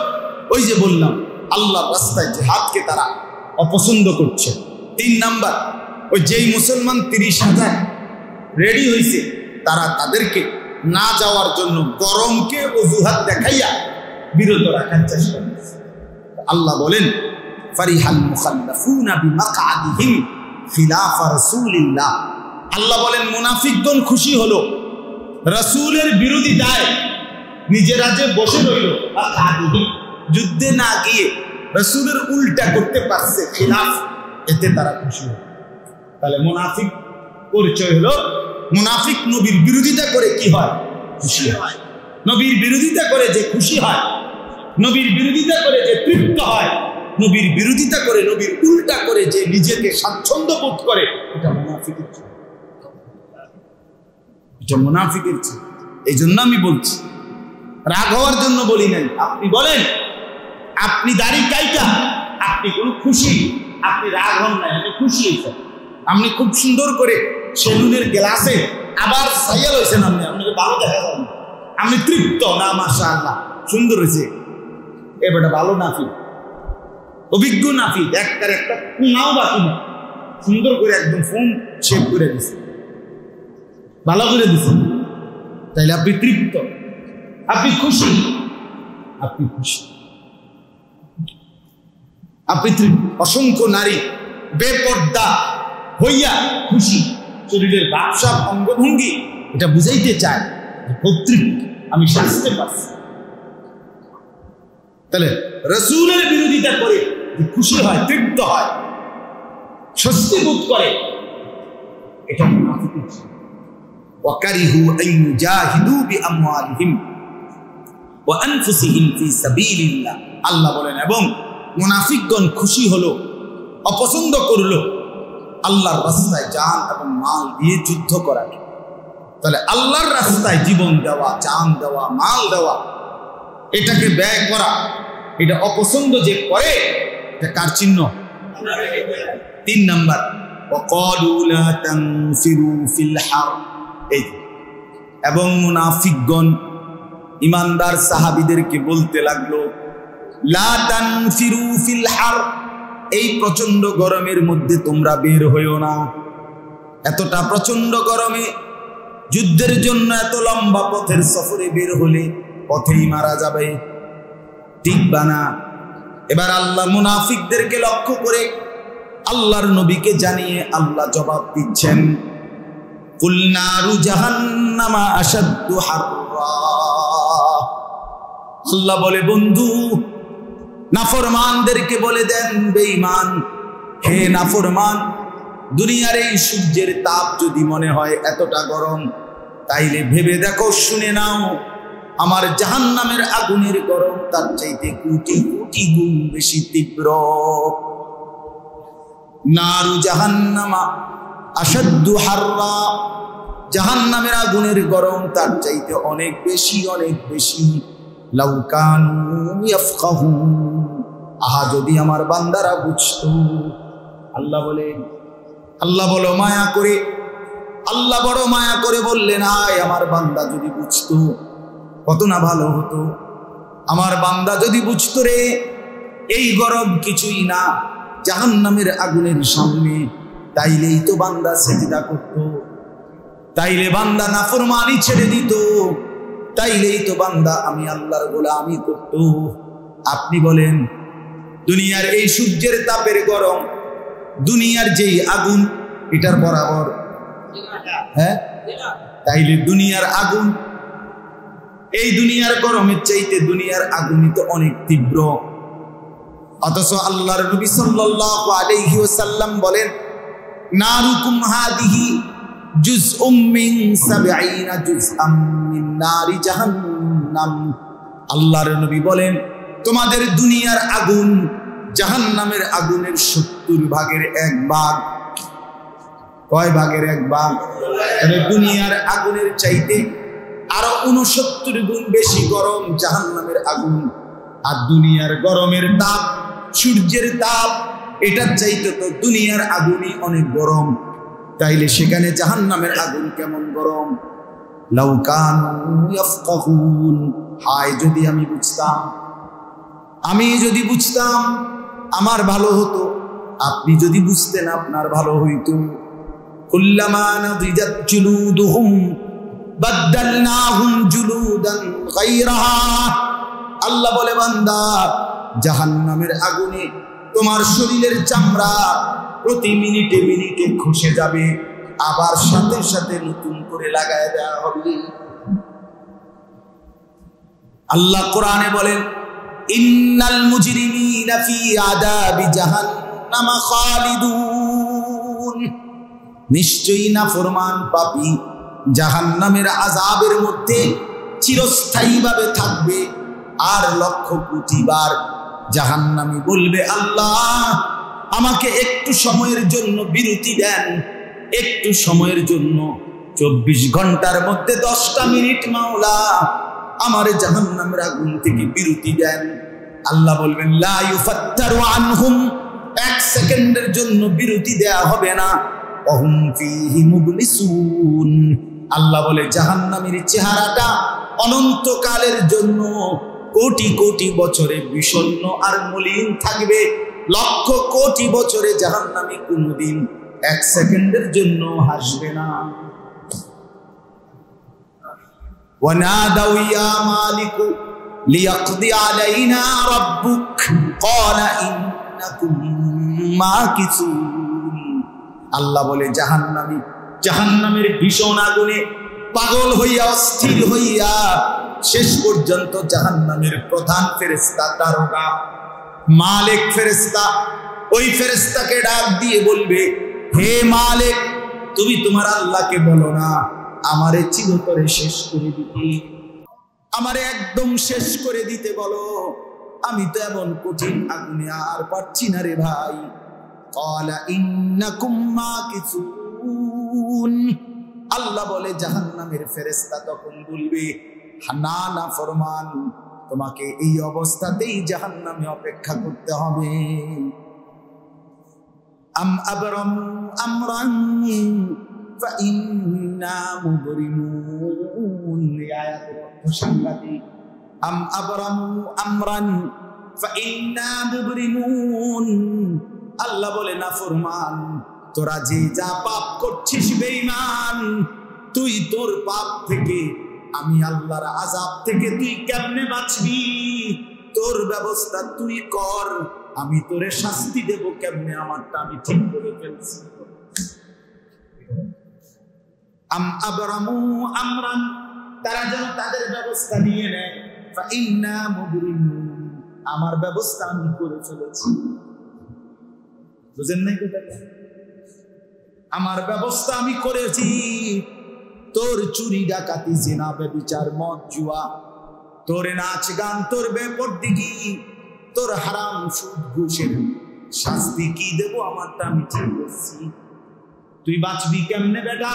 ওই যে বললাম আল্লাহর রাস্তায় জিহাদকে তারা অপছন্দ করছে। 3 নাম্বার ওই যেই মুসলমান 30,000 রেডি হয়েছে তারা তাদেরকে না যাওয়ার জন্য গরমকে অজুহাত দেখাইয়া বিরত রাখার চেষ্টা করছে। আল্লাহ বলেন ফারিহাল মুখাল্লাফুনা বিমাকআদিহিম খিলাফ রাসূলিল্লাহ, আল্লাহ বলেন মুনাফিকগণ খুশি হলো রাসূলের বিরোধিতায়, নিজেরা যে বসে রইল যুদ্ধে না গিয়ে রাসূলের উল্টা করতে পারছে খিলাফ, এতে তারা খুশি হলো। তাহলে মুনাফিক পরিচয় হলো মুনাফিক নবীর বিরোধিতা করে কি হয়? খুশি হয়। নবীর বিরোধিতা করে যে খুশি হয়, নবীর বিরোধিতা করে যে তৃপ্ত হয়, নবীর বিরোধিতা করে নবীর উল্টা করে যে নিজেকে স্বাচ্ছন্দ্য বোধ করে, এটা মুনাফিকের ছিল, এটা মুনাফিকের ছিল। এই জন্য আমি বলছি, রাগ হওয়ার জন্য বলি নাই। আপনি বলেন আপনি দাড়ি কাইটা আপনি কোন খুশি, আপনি রাগ হন নাই, আপনি খুশি হয়েছেন, আপনি খুব সুন্দর করে সেলুনের গ্লাসে আবার সাইয়াল হয়েছেন, আপনাকে ভালো দেখা যান, আপনি তৃপ্ত না? মাশাআল্লাহ সুন্দর হয়েছে, এবারে ভালো নাফি, অভিজ্ঞ নাফি, একটা কুনাও বাকি না, সুন্দর করে একদম ফোন শেপ করে দিছে, ভালো করে দিছে, তাইলে আপনি তৃপ্ত, আপনি খুশি, আপনি খুশি, আপনি অসংখ্য নারী বেপর্দা হইয়া খুশি, শরীরের ব্যবসা অঙ্গভঙ্গি এটা বুঝাইতে চায় খুব তৃপ্ত, আমি শাস্তে পারছি। তাহলে রাসূলের বিরোধিতা করে খুশি হয়, তৃপ্ত হয়, স্বস্তি বোধ করে, এটা মুনাফিকের ছিল। ওয়াকারিহু আন ইউজাহিদু বিআমওয়ালিহিম ওয়া আনফুসিহিম ফি সাবিলিল্লাহ, আল্লাহ বলেন এবং মুনাফিকগণ খুশি হলো, অপছন্দ করলো আল্লাহর রাস্তায় জান এবং মাল দিয়ে যুদ্ধ করা। তাহলে আল্লাহর রাস্তায় জীবন দেওয়া, জান দেওয়া, মাল দেওয়া, এটাকে ব্যয় করা, এটা অপছন্দ যে করে, এটা কার চিহ্ন? 3 নাম্বার ওয়াকালু লা তানফিরু ফিল হার, এই এবং মুনাফিকগণ ইমানদার সাহাবীদেরকে বলতে লাগলো লা তানফিরু ফিল হার, এই প্রচন্ড গরমের মধ্যে তোমরা বের হইও না। এতটা প্রচন্ড গরমে যুদ্ধের জন্য এত লম্বা পথের সফরে বের হলে পথেই মারা যাবে, ঠিক বানা? এবার আল্লাহ মুনাফিকদেরকে লক্ষ্য করে আল্লাহর নবীকে জানিয়ে আল্লাহ জবাব দিচ্ছেন কুল নারু জাহান্নামা আশাদ্দু হাররা, আল্লাহ বলে বন্ধু নাফরমানদেরকে বলে দেন, বেঈমান হে নাফরমান, দুনিয়ার এই সূর্যের তাপ যদি মনে হয় এতটা গরম, তাইলে ভেবে দেখো, শুনে নাও, আমার জাহান্নামের আগুনের গরম তার চাইতে কোটি কোটি গুণ বেশি তীব্র। নারু জাহান্নামা আশাদ্দু হাররা, জাহান্নামের আগুনের গরম তার চাইতে অনেক বেশি, অনেক বেশি। লাউ কানু ইয়াফকাহুন, আহা যদি আমার বান্দারা বুঝতো। আল্লাহ বলো মায়া করে, আল্লাহ বড় মায়া করে বললেন, আয় আমার বান্দা যদি বুঝতো কত না ভালো হতো। আমার বান্দা যদি বুঝতো রে এই গরম কিছুই না জাহান্নামের আগুনের সামনে, তাইলেই তো বান্দা সিজদা করত, তাইলে বান্দা নাফরমানি ছেড়ে দিত, তাইলেই তো বান্দা আমি আল্লাহর গোলামি করত। আপনি বলেন দুনিয়ার এই সূর্যের তাপের গরম, দুনিয়ার যেই আগুন এটার বরাবর, হ্যাঁ? তাইলে দুনিয়ার আগুন, এই দুনিয়ার গরমের চাইতে দুনিয়ার আগুনই তো অনেক তীব্র। অথচ আল্লাহর নবী সাল্লাল্লাহু আলাইহি ওয়াসাল্লাম বলেন, নারুকুম হাদিহি জুজউম মিন 70 জুজআম মিন নারি জাহান্নাম। আল্লাহর নবী বলেন, তোমাদের দুনিয়ার আগুন জাহান্নামের আগুনের 70 ভাগের 1 ভাগ। কয় ভাগের 1 ভাগ? তাহলে দুনিয়ার আগুনের চাইতে আরো 69 গুণ বেশি গরম জাহান্নামের আগুন। আর দুনিয়ার গরমের তাপ, সূর্যের তাপ, এটার চাইতে তো দুনিয়ার আগুনই অনেক গরম। তাইলে সেখানে জাহান্নামের আগুন কেমন গরম? লাউ কানু ইয়াফকাহুন, হায় যদি আমি বুঝতাম, আমি যদি বুঝতাম আমার ভালো হতো। আপনি যদি বুঝতেন আপনার ভালো হইতো। কুল্লামা নাদিজাত জুলুদুহুম বাদদালনাহুম জুলুদান গায়রাহা। আল্লাহ বলে, বান্দা জাহান্নামের আগুনে তোমার শরীরের চামড়া প্রতি মিনিটে মিনিটে খসে যাবে, আবার সাথে সাথে নতুন করে লাগায় দেওয়া হবে। আল্লাহ কোরআনে বলেন, ইন্নাল মুজরিমিনা ফি আযাবি জাহান্নাম খালিদুন, নিশ্চয়ই নাফরমান পাপী জাহান্নামের আযাবের মধ্যে চিরস্থায়ীভাবে থাকবে। আর লক্ষ কোটি বার জাহান্নামী বলবে, আল্লাহ আমাকে একটু সময়ের জন্য বিরতি দেন, একটু সময়ের জন্য, 24 ঘন্টার মধ্যে 10টা মিনিট মাওলা আমার জাহান্নামের আগুন থেকে বিরতি দেন। আল্লাহ বলবেন, লা ইউফাত্তারু আনহুম, 1 সেকেন্ডের জন্য বিরতি দেয়া হবে না। ওহুম ফীহি মুবলিসুন। আল্লাহ বলে, জাহান্নামের চেহারাটা অনন্তকালের জন্য, কোটি কোটি বছরে বিষণ্ণ আর মলিন থাকবে। লক্ষ কোটি বছরে জাহান্নামী কোনদিন 1 সেকেন্ডের জন্য হাসবে না। ওয়ানাদাউ ইয়া মালিকু লিয়াকদি আলাইনা রাব্বুক ক্বালা ইন্নাকুম মাকিসুন। আল্লাহ বলে, জাহান্নামের ভীষণ আগুনে পাগল হইয়া, অস্থির হইয়া শেষ পর্যন্ত জাহান্নামের প্রধান ফেরেশতা, দারোগা মালিক ফেরেশতা, ওই ফেরেশতাকে ডাক দিয়ে বলবে, হে মালিক, তুমি তোমার আল্লাহকে বলো না আমারে চিরতরে শেষ করে দিতে, আমারে একদম শেষ করে দিতে বলো, আমি তো এমন কঠিন আগুনে আর পারছি না রে ভাই। ক্বালা ইন্নাকুম মাকিসুন। আল্লাহ বলে, জাহান্নামের ফেরেশতা তখন বলবে, না না ফরমান, তোমাকে এই অবস্থাতেই জাহান্নামে অপেক্ষা করতে হবে। আম আবরামু আমরান ফাইন্না মুবরিমুন। এই আয়াতের অর্থ সাংঘাতিক। আম আবরামু আমরান ফাইন্না মুবরিমুন। আল্লাহ বলে, না ফরমান, তোরা যে যা পাপ করছিস বেঈমান, তুই তোর পাপ থেকে, আমি আল্লাহর আযাব থেকে তুই কেমনে বাঁচবি? তোর ব্যবস্থা তুই কর, আমি তোরে শাস্তি দেব কেমনে, আমারটা আমি ঠিক করে ফেলছি। আম আবরামু আমরান, তারা যেন তাদের ব্যবস্থা নিয়ে নেয়। ফাইন্না মুবরিমুন, আমার ব্যবস্থা আমি করে ফেলেছি। বুঝেন নাই কথাটা? আমার ব্যবস্থা আমি করেছি। তোর চুরি ডাকাতি জিনা ব্যভিচার মদ জুয়া, তোর নাচ গান, তোর বেপরদিগি, তোর হারাম সুদ ঘুষের শাস্তি কি দেব, আমারটা আমি ঠিক করছি। তুই বাঁচবি কেমনে বেটা?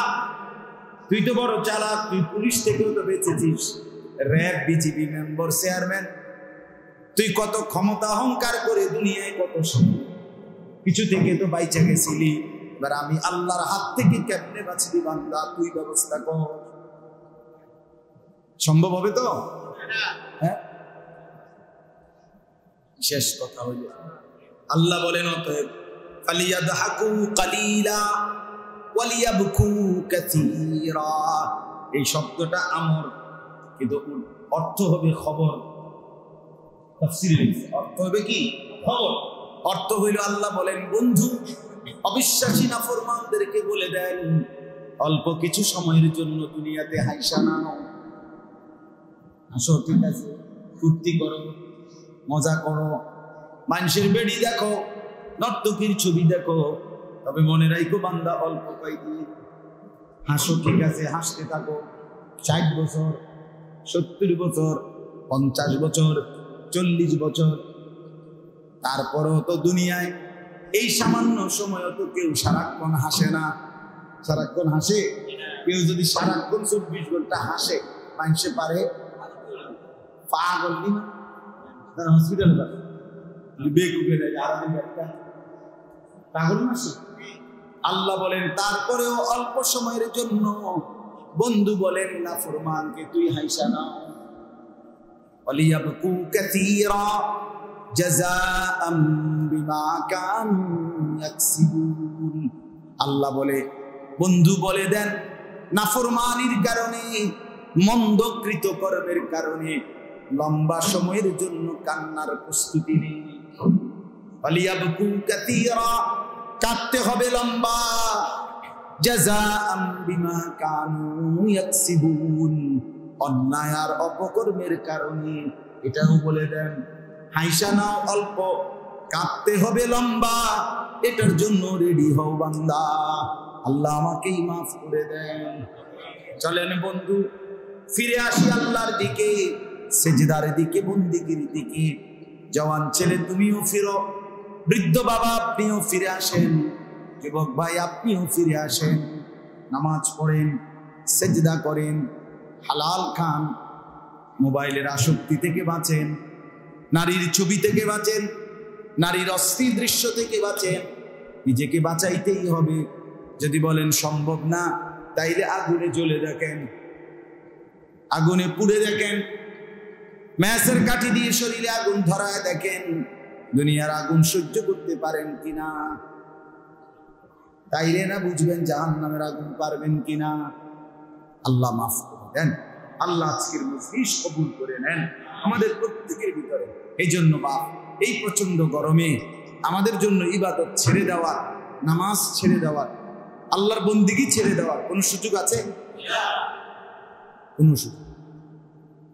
তুই তো বড় চালাক, তুই পুলিশ থেকেও তো বেঁচেছিস, র্যাব বিজিবি মেম্বার চেয়ারম্যান, তুই কত ক্ষমতা অহংকার করে দুনিয়ায় কত কিছু থেকে তো বাইচা গেছিলি। এবার আমি আল্লাহর হাত থেকে কেমনে বাঁচবি বান্দা, তুই ব্যবস্থা কর। সম্ভব হবে তো? হ্যাঁ, শেষ কথা হইল আল্লাহ বলেন অতএব ফালিয়াদহাকু কালিলা ওয়ালিয়াবকু কাসীরা। এই শব্দটা আমর, কিন্তু অর্থ হবে খবর। তাফসীরে অর্থ হবে কি? খবর। অর্থ হইল আল্লাহ বলেন বন্ধু অবিশ্বাসী নাফরমানদেরকে বলে দেন অল্প কিছু সময়ের জন্য দুনিয়াতে হাইসা নাও, হাসো, ঠিক আছে, ফুর্তি করো, মজা করো, মানুষের বেড়ি দেখো, নর্তকীর ছবি দেখো, তবে মনে রাখো বান্দা অল্প কয়েকদিন হাসো, ঠিক আছে, হাসতে থাকো। 60 বছর, 70 বছর, 50 বছর, 40 বছর, তারপরও তো দুনিয়ায় এই সামান্য সময় তো কেউ সারাক্ষণ হাসে না। সারাক্ষণ হাসে কেউ? যদি সারাক্ষণ 24 ঘন্টা হাসে মানুষে পারে পাগল না, তারা হসপিটালে পাগল না। আল্লাহ বলেন তারপরেও অল্প সময়ের জন্য বন্ধু বলেন নাফরমানকে তুই হাইসা না। ওয়ালিয়াবকু কাসীরা জাযাআম বিমা কানু ইয়াকসিবুন। আল্লাহ বলে বন্ধু বলে দেন নাফরমানির কারণে, মন্দ কৃতকর্মের কারণে লম্বা সময়ের জন্য কান্নার প্রস্তুতি নেই। ওয়ালিয়াবকু কাসীরা, কাঁদতে হবে লম্বা। জাযাআম বিমা কানু ইয়াকসিবুন, অন্যায় আর অপকর্মের কারণে। এটাও বলে দেন হাইসা নাও অল্প, কাঁদতে হবে লম্বা, এটার জন্য রেডি হও বান্দা। আল্লাহ আমাকেই মাফ করে দেন। চলেন বন্ধু ফিরে আসি আল্লাহর দিকে, সেজদার দিকে, বন্দিগির দিকে। জওয়ান ছেলে তুমিও ফিরো, বৃদ্ধ বাবা আপনিও ফিরে আসেন, যুবক ভাই আপনিও ফিরে আসেন, নামাজ পড়েন, সেজদা করেন, হালাল খান, মোবাইলের আসক্তি থেকে বাঁচেন, নারীর ছবি থেকে বাঁচেন, নারীর অশ্লীল দৃশ্য থেকে বাঁচেন। নিজেকে বাঁচাইতেই হবে। যদি বলেন সম্ভব না, তাইলে আগুনে জ্বলে দেখেন, আগুনে পুড়ে দেখেন, ম্যাচের কাঠি দিয়ে শরীরে আগুন ধরায় দেখেন দুনিয়ার আগুন সহ্য করতে পারেন কিনা। তাইলে না বুঝবেন জাহান্নামের আগুন পারবেন কিনা। আল্লাহ মাফ করে দেন। আল্লাহ আজকের মজলিস কবুল করে নেন আমাদের প্রত্যেকের ভিতরে। এই জন্য বাপ, এই প্রচন্ড গরমে আমাদের জন্য ইবাদত ছেড়ে দেওয়ার, নামাজ ছেড়ে দেওয়ার, আল্লাহর বন্দিগি ছেড়ে দেওয়ার কোন সুযোগ আছে? কোন সুযোগ?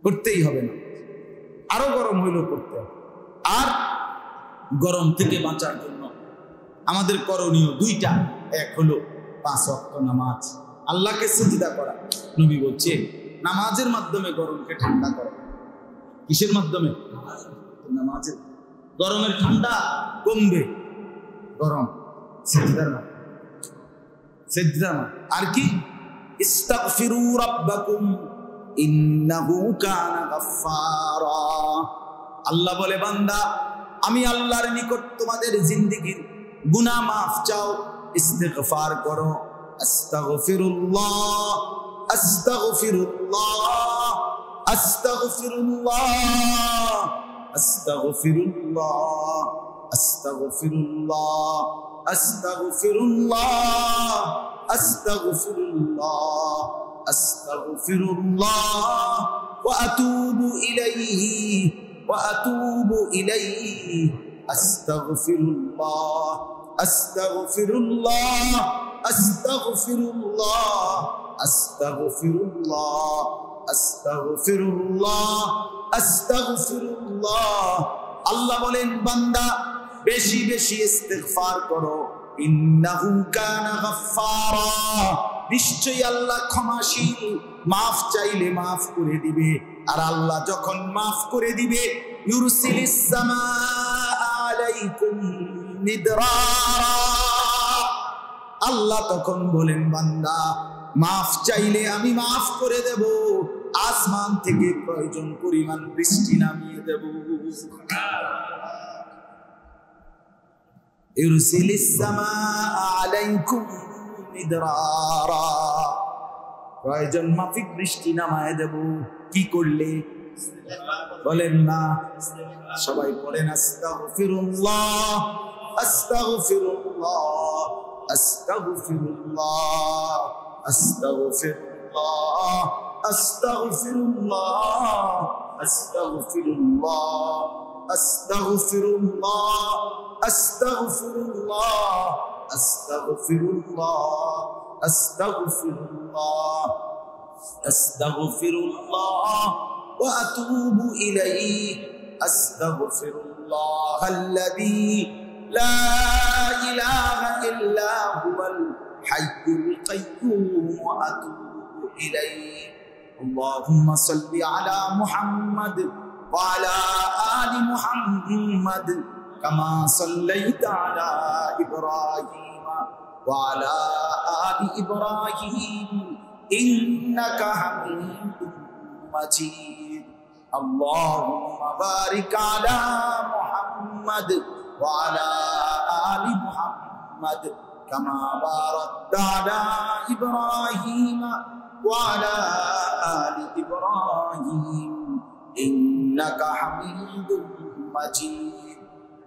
করতেই হবে না। আরো গরম হইলেও করতে হবে। আর গরম থেকে বাঁচার জন্য আমাদের করণীয় দুইটা। এক হলো 5 ওয়াক্ত নামাজ, আল্লাহকে সিজদা করা। নবী বলছে নামাজের মাধ্যমে গরমকে ঠান্ডা করো। কিসের মাধ্যমে? নামাজের। গরমের ঠান্ডা কমবে, গরম সিজদার মাধ্যমে। সিজদার আর কি? ইস্তাগফিরু রাব্বাকুম ইন্নাহু কানা গাফফারা। আল্লাহ বলে বান্দা আমি আল্লাহর নিকট তোমাদের জিন্দেগীর গুনাহ মাফ চাও, ইস্তিগফার করো। আস্তাগফিরুল্লাহ, আস্তাগফিরুল্লাহ, আস্তাগফিরুল্লাহ, আস্তাগফিরুল্লাহ, আস্তাগফিরুল্লাহ, আস্তাগফিরুল্লাহ, আস্তাগফিরুল্লাহ, আস্তাগফিরুল্লাহ ওয়া আতুবু ইলাইহি, ওয়া আতুবু ইলাইহি। আস্তাগফিরুল্লাহ, আস্তাগফিরুল্লাহ, আস্তাগফিরুল্লাহ, আস্তাগফিরুল্লাহ, আস্তাগফিরুল্লাহ, আস্তাগফিরুল্লাহ। আল্লাহ বলেন বান্দা বেশি বেশি ইস্তিগফার করো। ইন্নাহু কানা গাফফারা, নিশ্চয়ই আল্লাহ ক্ষমাশীল, মাফ চাইলে মাফ করে দিবে। আর আল্লাহ যখন মাফ করে দিবে, ইউরসিলিস সামাআ আলাইকুম মিদরারা, আল্লাহ তখন বলেন বান্দা মাফ চাইলে আমি মাফ করে দেব, আসমান থেকে প্রয়োজন পরিমাণ বৃষ্টি নামিয়ে দেব। ইউরসিলিস সামাআ আলাইকুম মিদরারা, প্রয়োজন মাফিক বৃষ্টি নামায় দেব। কি করলে বলেন না? সবাই পড়েন আস্তাগফিরুল্লাহ আস্তাগফিরুল্লাহ আস্তাগফিরুল্লাহ আস্তাগফিরুল্লাহ আস্তাগফিরুল্লাহ আস্তাগফিরুল্লাহ আস্তাগফিরুল্লাহ আস্তাগফিরুল্লাহ আস্তাগফিরুল্লাহ আস্তাগফিরুল্লাহ আস্তাগফিরুল্লাহ ওয়া আতুবু ইলাইহি আস্তাগফিরুল্লাহাল্লাযী লা ইলাহা ইল্লা হুয়াল হাইয়ুল কাইয়্যুম ওয়া আতুবু ইলাইহি। আল্লাহুম্মা সাল্লি আলা মুহাম্মাদ ওয়া আলা আলি মুহাম্মাদ কামা সাল্লাইতা আলা ইব্রাহিম ওয়া আলা আলি ইব্রাহিম ইন্নাকা হামিদুম মাজিদ। আল্লাহুম্মা বারিক আলা মুহাম্মাদ ওয়া আলা আলি মুহাম্মাদ কামা বারাকতা আলা ইব্রাহিম ওয়া আলা আলি ইব্রাহিম ইন্নাকা হামিদুম মাজিদ।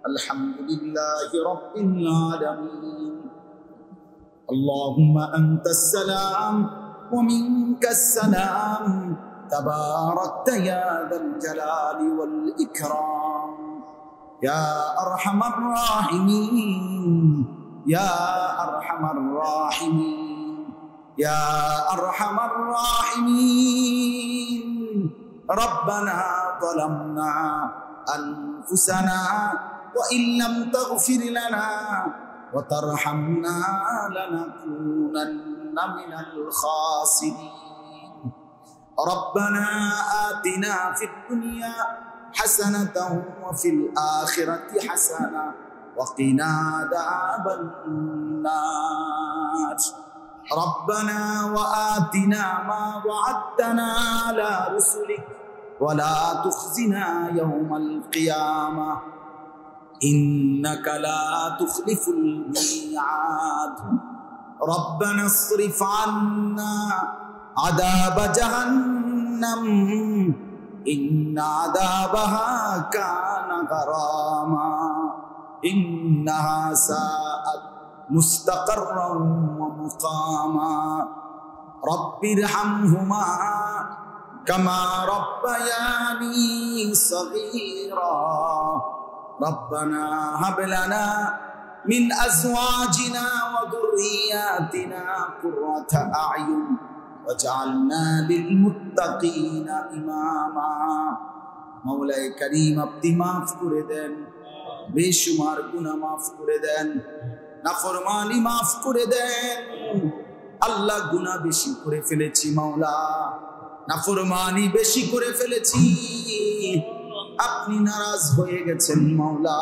আলহামদুলিল্লাহি রাব্বিল আলামিন। আল্লাহুম্মা আনতাস সালাম ওয়া মিনকাস সালাম তাবারাকতা ইয়া যাল জালালি ওয়াল ইকরাম ইয়া আরহামার রাহিমিন ইয়া আরহামার রাহিমিন ইয়া আরহামার রাহিমিন। রব্বানা যালামনা আনফুসানা ওয়া ইল্লাম তাগফির লানা ওয়া তারহামনা লানাকুনান্না মিনাল খাসিরিন। ربنا آتنا في الدنيا حسنة وفي الآخرة حسنة وقنا عذاب النار. ربنا وآتنا ما وعدتنا على رسلك ولا تخزنا يوم القيامة إنك لا تخلف الميعاد. ربنا اصرف عنا عذاب جهنم إن عذابها كان غراما إنها ساءت مستقرا ومقاما. رب ارحمهما كما ربياني صغيرا. ربنا هب لنا من أزواجنا وذرياتنا قرة أعين وجعلنا للمتقين إماما. مولاي كريم আপনি মাফ করে দেন, বেশুমার গুনাহ মাফ করে দেন, নাফরমানি মাফ করে দেন। আল্লাহ গুনাহ বেশি করে ফেলেছি মাওলা, নাফরমানি বেশি করে ফেলেছি, আপনি নারাজ হয়ে গেছেন মাওলা,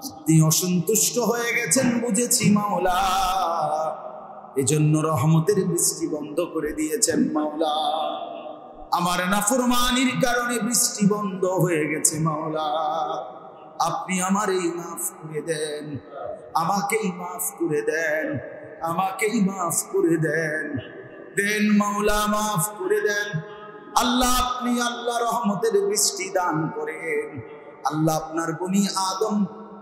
আপনি অসন্তুষ্ট হয়ে গেছেন বুঝেছি মাওলা, এজন্য রহমতের বৃষ্টি বন্ধ করে দিয়েছেন মাওলা। আমার নাফরমানির কারণে বৃষ্টি বন্ধ হয়ে গেছে মাওলা, আপনি আমারই মাফ করে দেন, আমাকেই মাফ করে দেন, আমাকেই মাফ করে দেন, দেন মাওলা মাফ করে দেন। আল্লাহ আপনি আল্লাহ রহমতের বৃষ্টি দান করেন। আল্লাহ আপনার বনি আদম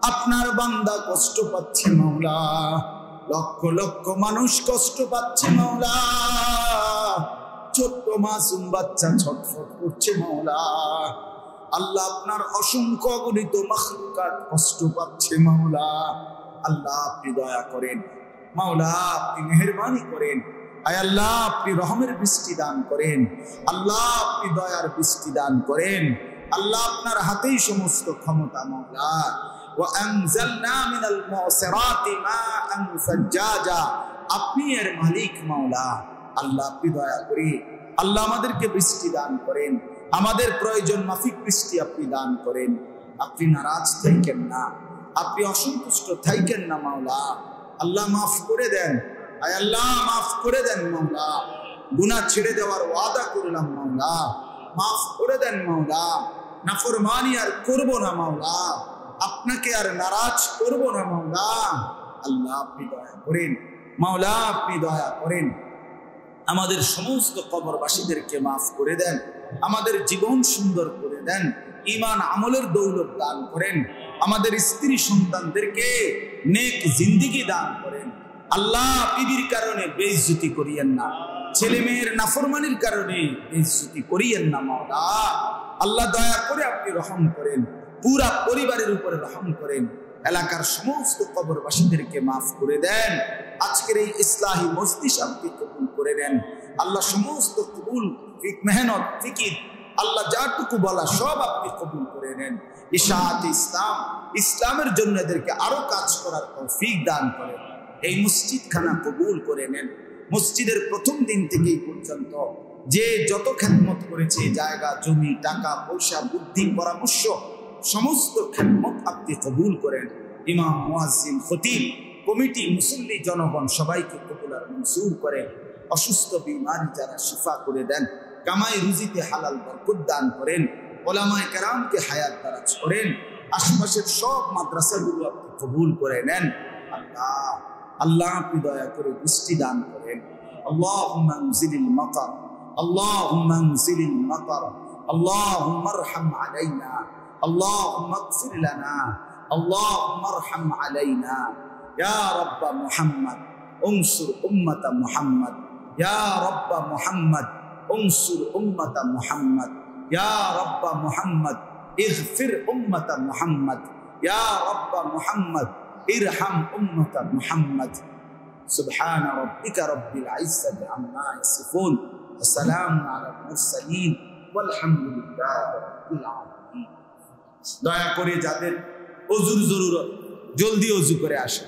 আপনার বান্দা কষ্ট পাচ্ছে মাওলা, লক্ষ লক্ষ মানুষ কষ্ট পাচ্ছে মাওলা, ছোট্ট মাসুম বাচ্চা ছটফট করছে মাওলা। আল্লাহ আপনার অসংখ্য অগণিত মাখলুকাত কষ্ট পাচ্ছে মাওলা। আল্লাহ আপনি দয়া করেন মাওলা, আপনি মেহেরবানি করেন। আয় আল্লাহ আপনি রহমের বৃষ্টি দান করেন, আল্লাহ আপনি দয়ার বৃষ্টি দান করেন। আল্লাহ আপনার হাতেই সমস্ত ক্ষমতা মাওলা। وأنزلنا من المعصرات ماء ثجاجا, আপনি এর মালিক মাওলা। আল্লাহ আপনি দয়া করে আল্লাহ আমাদেরকে বৃষ্টি দান করেন, আমাদের প্রয়োজন মাফিক বৃষ্টি আপনি দান করেন। আপনি নারাজ থাকেন না, আপনি অসন্তুষ্ট থাকেন না মাওলা। আল্লাহ মাফ করে দেন, আয় আল্লাহ মাফ করে দেন মাওলা, গুনাহ ছেড়ে দেওয়ার ওয়াদা করলাম মাওলা, মাফ করে দেন মাওলা, নাফরমানি আর করব না মাওলা, আপনাকে আর নারাজ করব না মাওলা। আল্লাহ আপনি দয়া করেন মাওলা, আপনি দয়া করেন, আমাদের সমস্ত কবরবাসীদেরকে মাফ করে দেন, আমাদের জীবন সুন্দর করে দেন, ঈমান আমলের দৌলত দান করেন, আমাদের স্ত্রী সন্তানদেরকে নেক জিন্দেগি দান করেন। আল্লাহ বিবির কারণে বেইজ্জতি করিয়েন না, ছেলে মেয়ের নাফরমানির কারণে বেইজ্জতি করিয়েন না মাওলা। আল্লাহ দয়া করে আপনি রহম করেন, পুরা পরিবারের উপরে রহম করেন, এলাকার সমস্ত কবরবাসীদেরকে মাফ করে দেন। আজকের এই ইসলাহি মজলিস আপনি কবুল করে নেন আল্লাহ, সমস্ত কবুল মেহনত ফিকির আল্লাহ যাটুকু বলা সব আপনি কবুল করে নেন। ইশাআত ইসলাম, ইসলামের জন্য এদেরকে আরো কাজ করার তৌফিক দান করেন। এই মসজিদখানা কবুল করে নেন। মসজিদের প্রথম দিন থেকে পর্যন্ত যে যত খেদমত করেছে, জায়গা জমি টাকা পয়সা বুদ্ধি পরামর্শ সমস্ত খেদমত আপনি কবুল করেন। ইমাম মুয়াজ্জিন খতিব কমিটি মুসল্লি জনগণ সবাইকে কবুল আর মনসুর করেন। অসুস্থ বিমারি যারা শিফা করে দেন, কামাই রুজিতে হালাল বরকত দান করেন, ওলামায়ে কেরামকে হায়াত দারাজ করেন, আশেপাশের সব মাদ্রাসাগুলো আপনি কবুল করে নেন। আল্লাহ আল্লাহ আপনি দয়া করে বৃষ্টি দান করেন। আল্লাহুম্মা আনজিলিল মাতার, আল্লাহুম্মা আনজিলিল মাতার, আল্লাহুম্মা আরহাম আলাইনা, আল্লাহুম্মা আগফির লানা, আল্লাহুম্মা আরহাম আলাইনা। ইয়া রাব্ব মুহাম্মদ উনসুর উম্মাতা মুহাম্মদ, ইয়া রাব্ব মুহাম্মদ উনসুর উম্মাতা মুহাম্মদ, ইয়া রাব্ব মুহাম্মদ ইগফির উম্মাতা মুহাম্মদ, ইয়া রাব্ব মুহাম্মদ ইরহাম উম্মাতা মুহাম্মদ। সুবহান রাব্বিকা রাব্বিল ইজ্জাতি আম্মা ইয়াসিফুন ওয়া সালামুন আলাল মুরসালিন ওয়ালহামদুলিল্লাহি রাব্বিল আলামিন। দয়া করে যাদের ওযুর জরুরত জলদি ওযু করে আসেন।